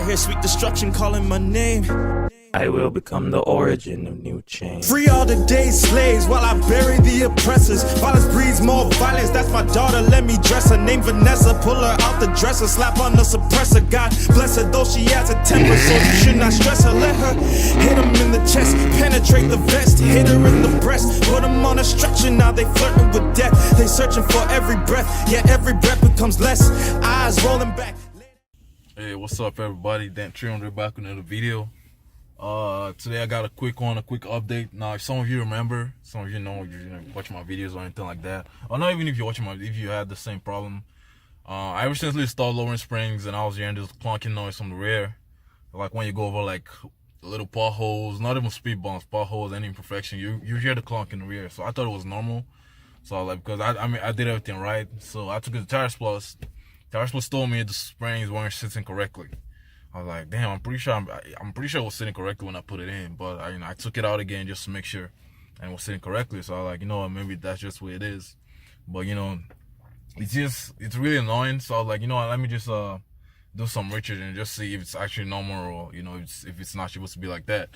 hear sweet destruction calling my name. I will become the origin of new change. Free all the day's slaves while I bury the oppressors. Violence breeds more violence, that's my daughter, let me dress her. Name Vanessa, pull her out the dresser, slap on the suppressor. God bless her, though she has a temper, so you should not stress her. Let her hit him in the chest, penetrate the vest, hit her in the breast, put him on a stretcher. Now they flirting with death, they searching for every breath, yet every breath becomes less. Eyes rolling back. Hey, what's up everybody? Dan 300 back with another video. Today I got a quick update. Now, if some of you remember, some of you know, you watch my videos or anything like that, or not even if you're watching if you had the same problem. I recently installed lowering springs, and I was hearing this clunking noise from the rear, like when you go over like little potholes, not even speed bumps, potholes, any imperfection, you hear the clunk in the rear. So I thought it was normal. So I was like, because I did everything right, so I took it to Tires Plus. Tires Plus told me the springs weren't sitting correctly. I was like, damn, I'm pretty sure it was sitting correctly when I put it in, but I took it out again just to make sure, and it was sitting correctly. So I was like, you know what, maybe that's just the way it is. But you know, it's really annoying. So I was like, you know what, let me just do some research and just see if it's actually normal, or you know, if it's not supposed to be like that.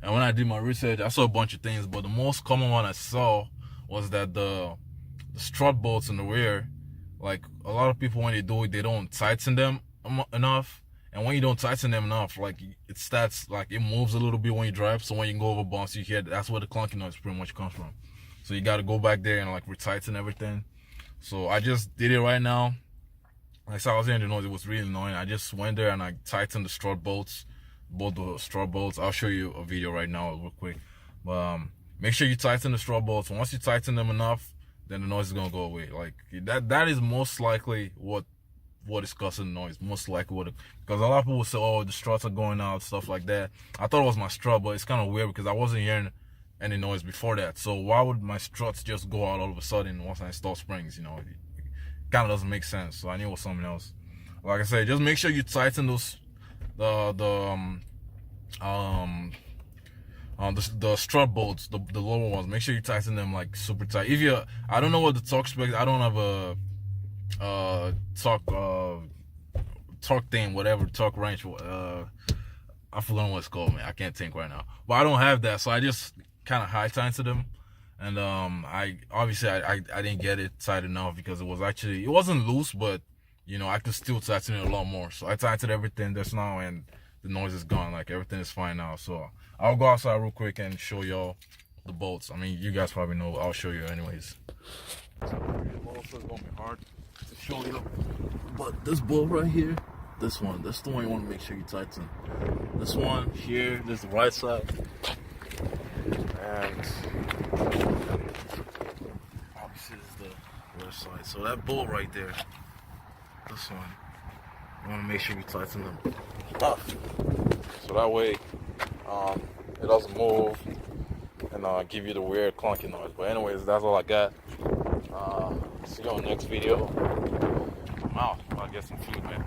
And when I did my research, I saw a bunch of things, but the most common one I saw was that the strut bolts in the rear, like a lot of people when they do it, they don't tighten them enough. And when you don't tighten them enough, like it moves a little bit when you drive. So when you go over bumps, you hear that's where the clunking noise pretty much comes from. So you got to go back there and like retighten everything. So I just did it right now. Like I was hearing the noise, it was really annoying. I just went there and I tightened the strut bolts, both the strut bolts. I'll show you a video right now real quick. But make sure you tighten the strut bolts. Once you tighten them enough, then the noise is gonna go away. Like that is most likely what is causing the noise, most likely because a lot of people say, oh, the struts are going out, stuff like that. I thought it was my strut, but it's kind of weird because I wasn't hearing any noise before that. So why would my struts just go out all of a sudden once I install springs? You know, it kind of doesn't make sense. So I knew it was something else. Like I said, just make sure you tighten those the strut bolts, the lower ones. Make sure you tighten them like super tight. I don't know what the torque spec, I don't have a torque thing, whatever, torque range, I forgot what it's called, man. I can't think right now, but I don't have that, so I just kind of high tightened them. And I didn't get it tight enough because it wasn't loose, but you know, I could still tighten it a lot more. So I tightened everything just now, and the noise is gone. Like everything is fine now. So I'll go outside real quick and show y'all the bolts. I mean, you guys probably know. I'll show you anyways. So the bolts is gonna be hard to show you, but this bolt right here, that's the one you want to make sure you tighten. This one here, this is the right side, and obviously this is the left side. So that bolt right there, this one, you want to make sure you tighten them up, so that way it doesn't move and give you the weird clunky noise. But anyways, that's all I got. See you on the next video. I'm out. I'll get some food, man.